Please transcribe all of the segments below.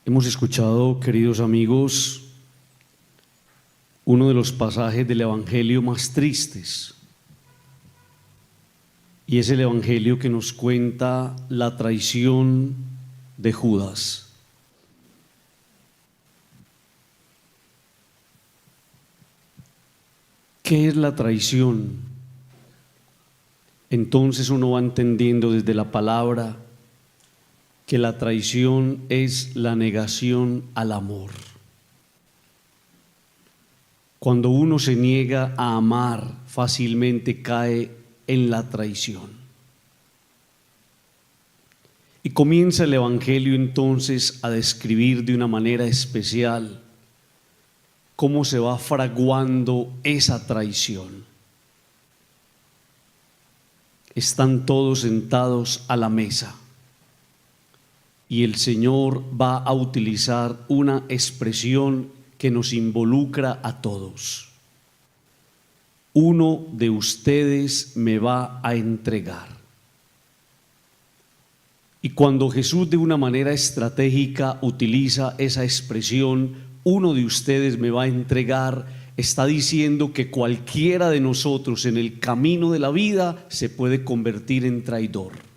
Hemos escuchado, queridos amigos, uno de los pasajes del Evangelio más tristes, y es el Evangelio que nos cuenta la traición de Judas. ¿Qué es la traición? Entonces uno va entendiendo desde la palabra que la traición es la negación al amor. Cuando uno se niega a amar, fácilmente cae en la traición. Y comienza el Evangelio entonces a describir de una manera especial cómo se va fraguando esa traición. Están todos sentados a la mesa y el Señor va a utilizar una expresión que nos involucra a todos. Uno de ustedes me va a entregar. Y cuando Jesús de una manera estratégica utiliza esa expresión, uno de ustedes me va a entregar, está diciendo que cualquiera de nosotros en el camino de la vida se puede convertir en traidor.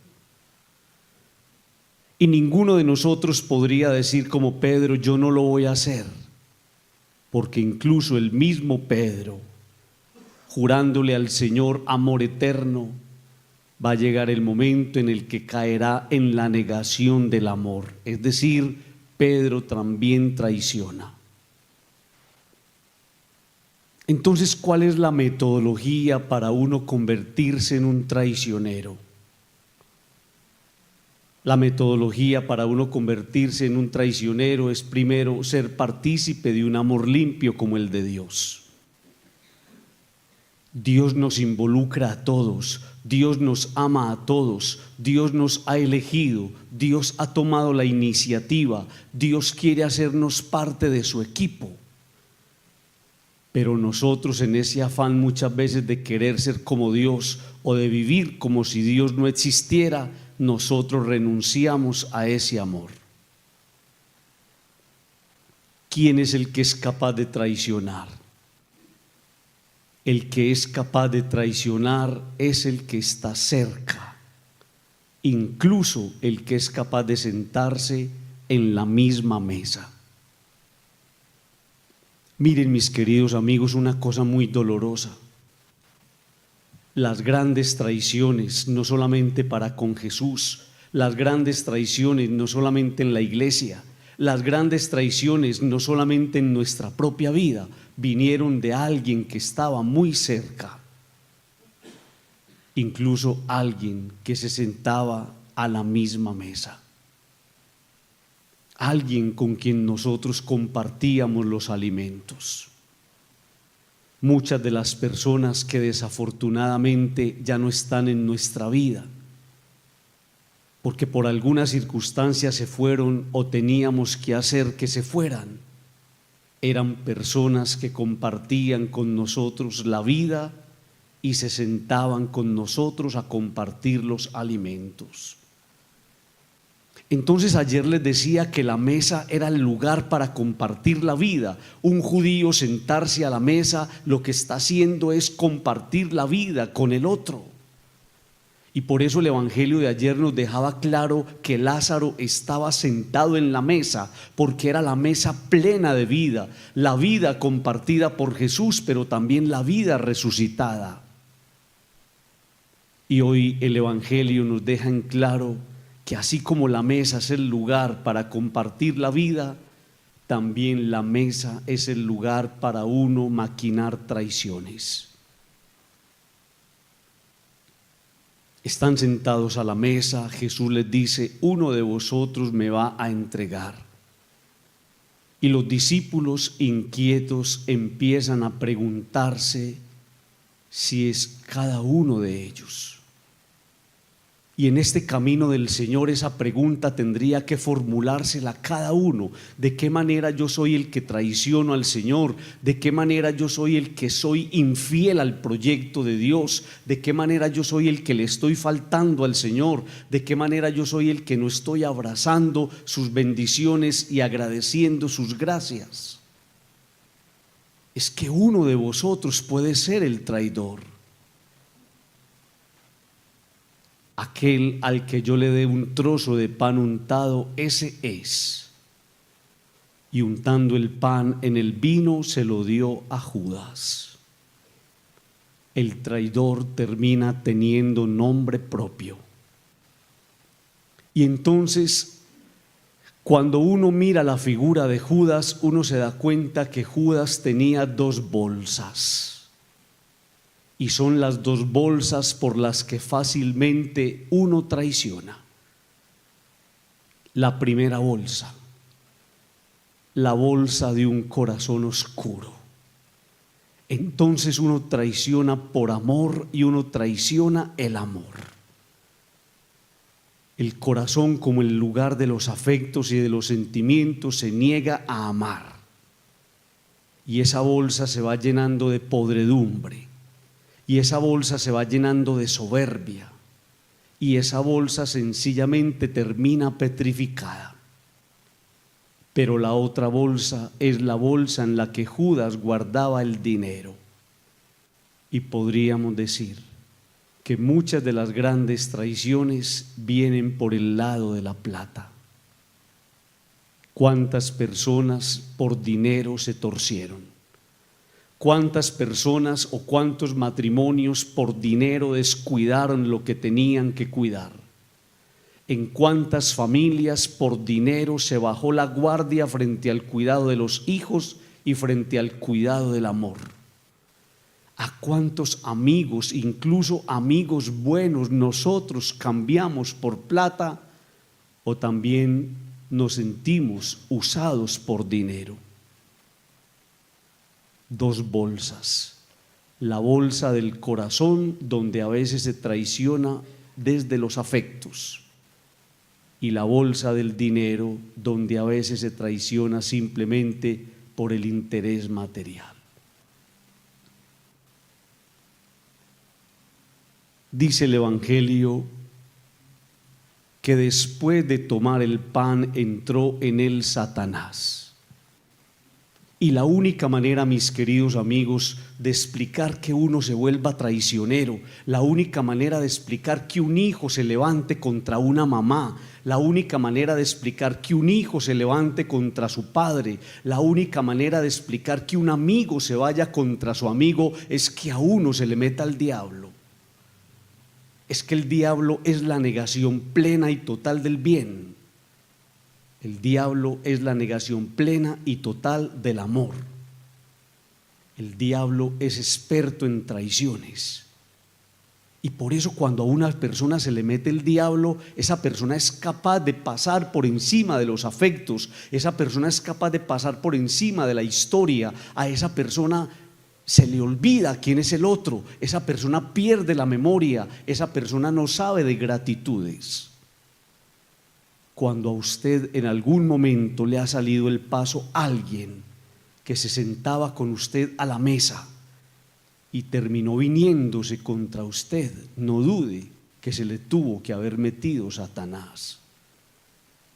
Y ninguno de nosotros podría decir como Pedro, yo no lo voy a hacer, porque incluso el mismo Pedro, jurándole al Señor amor eterno, va a llegar el momento en el que caerá en la negación del amor. Es decir, Pedro también traiciona. Entonces, ¿cuál es la metodología para uno convertirse en un traicionero? La metodología para uno convertirse en un traicionero es primero ser partícipe de un amor limpio como el de Dios. Dios nos involucra a todos, Dios nos ama a todos, Dios nos ha elegido, Dios ha tomado la iniciativa, Dios quiere hacernos parte de su equipo. Pero nosotros en ese afán muchas veces de querer ser como Dios o de vivir como si Dios no existiera, nosotros renunciamos a ese amor. ¿Quién es el que es capaz de traicionar? El que es capaz de traicionar es el que está cerca, incluso el que es capaz de sentarse en la misma mesa. Miren, mis queridos amigos, una cosa muy dolorosa. Las grandes traiciones, no solamente para con Jesús, las grandes traiciones no solamente en la iglesia, las grandes traiciones no solamente en nuestra propia vida, vinieron de alguien que estaba muy cerca, incluso alguien que se sentaba a la misma mesa, alguien con quien nosotros compartíamos los alimentos. Muchas de las personas que desafortunadamente ya no están en nuestra vida, porque por alguna circunstancia se fueron o teníamos que hacer que se fueran, eran personas que compartían con nosotros la vida y se sentaban con nosotros a compartir los alimentos. Entonces ayer les decía que la mesa era el lugar para compartir la vida. Un judío sentarse a la mesa lo que está haciendo es compartir la vida con el otro. Y por eso el Evangelio de ayer nos dejaba claro que Lázaro estaba sentado en la mesa, porque era la mesa plena de vida, la vida compartida por Jesús, pero también la vida resucitada. Y hoy el Evangelio nos deja en claro que así como la mesa es el lugar para compartir la vida, también la mesa es el lugar para uno maquinar traiciones. Están sentados a la mesa, Jesús les dice, uno de vosotros me va a entregar. Y los discípulos inquietos empiezan a preguntarse si es cada uno de ellos. Y en este camino del Señor esa pregunta tendría que formulársela cada uno. ¿De qué manera yo soy el que traiciono al Señor? ¿De qué manera yo soy el que soy infiel al proyecto de Dios? ¿De qué manera yo soy el que le estoy faltando al Señor? ¿De qué manera yo soy el que no estoy abrazando sus bendiciones y agradeciendo sus gracias? Es que uno de vosotros puede ser el traidor. Aquel al que yo le dé un trozo de pan untado, ese es. Y untando el pan en el vino se lo dio a Judas. El traidor termina teniendo nombre propio. Y entonces, cuando uno mira la figura de Judas, uno se da cuenta que Judas tenía dos bolsas. Y son las dos bolsas por las que fácilmente uno traiciona. La primera bolsa, la bolsa de un corazón oscuro. Entonces uno traiciona por amor y uno traiciona el amor. El corazón, como el lugar de los afectos y de los sentimientos, se niega a amar. Y esa bolsa se va llenando de podredumbre. Y esa bolsa se va llenando de soberbia, y esa bolsa sencillamente termina petrificada. Pero la otra bolsa es la bolsa en la que Judas guardaba el dinero. Y podríamos decir que muchas de las grandes traiciones vienen por el lado de la plata. ¿Cuántas personas por dinero se torcieron? ¿Cuántas personas o cuántos matrimonios por dinero descuidaron lo que tenían que cuidar? ¿En cuántas familias por dinero se bajó la guardia frente al cuidado de los hijos y frente al cuidado del amor? ¿A cuántos amigos, incluso amigos buenos, nosotros cambiamos por plata o también nos sentimos usados por dinero? Dos bolsas, la bolsa del corazón, donde a veces se traiciona desde los afectos, y la bolsa del dinero, donde a veces se traiciona simplemente por el interés material. Dice el Evangelio que después de tomar el pan entró en él Satanás. Y la única manera, mis queridos amigos, de explicar que uno se vuelva traicionero, la única manera de explicar que un hijo se levante contra una mamá, la única manera de explicar que un hijo se levante contra su padre, la única manera de explicar que un amigo se vaya contra su amigo es que a uno se le meta el diablo. Es que el diablo es la negación plena y total del bien. El diablo es la negación plena y total del amor. El diablo es experto en traiciones. Y por eso cuando a una persona se le mete el diablo, esa persona es capaz de pasar por encima de los afectos, esa persona es capaz de pasar por encima de la historia. A esa persona se le olvida quién es el otro, esa persona pierde la memoria, esa persona no sabe de gratitudes. Cuando a usted en algún momento le ha salido el paso alguien que se sentaba con usted a la mesa y terminó viniéndose contra usted, no dude que se le tuvo que haber metido Satanás.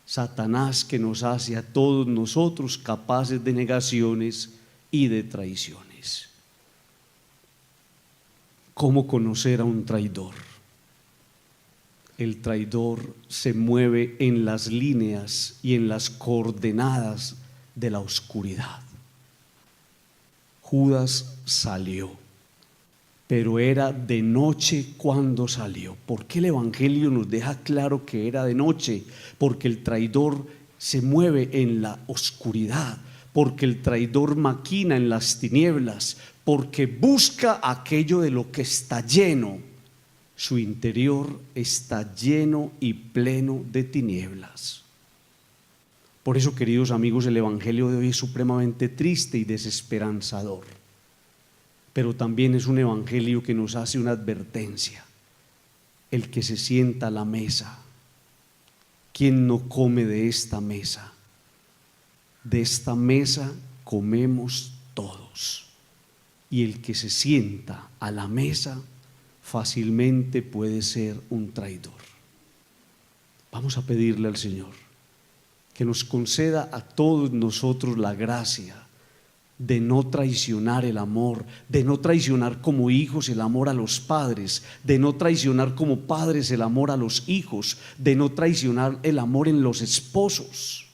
Satanás, que nos hace a todos nosotros capaces de negaciones y de traiciones. ¿Cómo conocer a un traidor? El traidor se mueve en las líneas y en las coordenadas de la oscuridad. Judas salió, pero era de noche cuando salió. ¿Por qué el Evangelio nos deja claro que era de noche? Porque el traidor se mueve en la oscuridad, porque el traidor maquina en las tinieblas, porque busca aquello de lo que está lleno. Su interior está lleno y pleno de tinieblas. Por eso, queridos amigos, el Evangelio de hoy es supremamente triste y desesperanzador. Pero también es un Evangelio que nos hace una advertencia. el que se sienta a la mesa. ¿Quién no come de esta mesa? De esta mesa comemos todos. Y el que se sienta a la mesa fácilmente puede ser un traidor. Vamos a pedirle al Señor que nos conceda a todos nosotros la gracia de no traicionar el amor, de no traicionar como hijos el amor a los padres, de no traicionar como padres el amor a los hijos, de no traicionar el amor en los esposos,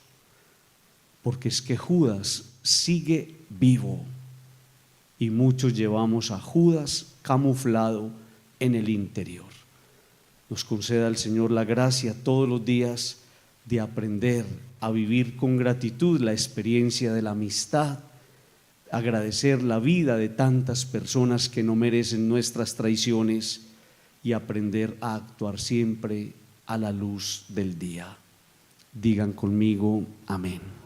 porque es que Judas sigue vivo y muchos llevamos a Judas camuflado en el interior. Nos conceda el Señor la gracia todos los días de aprender a vivir con gratitud la experiencia de la amistad, agradecer la vida de tantas personas que no merecen nuestras traiciones y aprender a actuar siempre a la luz del día. Digan conmigo, amén.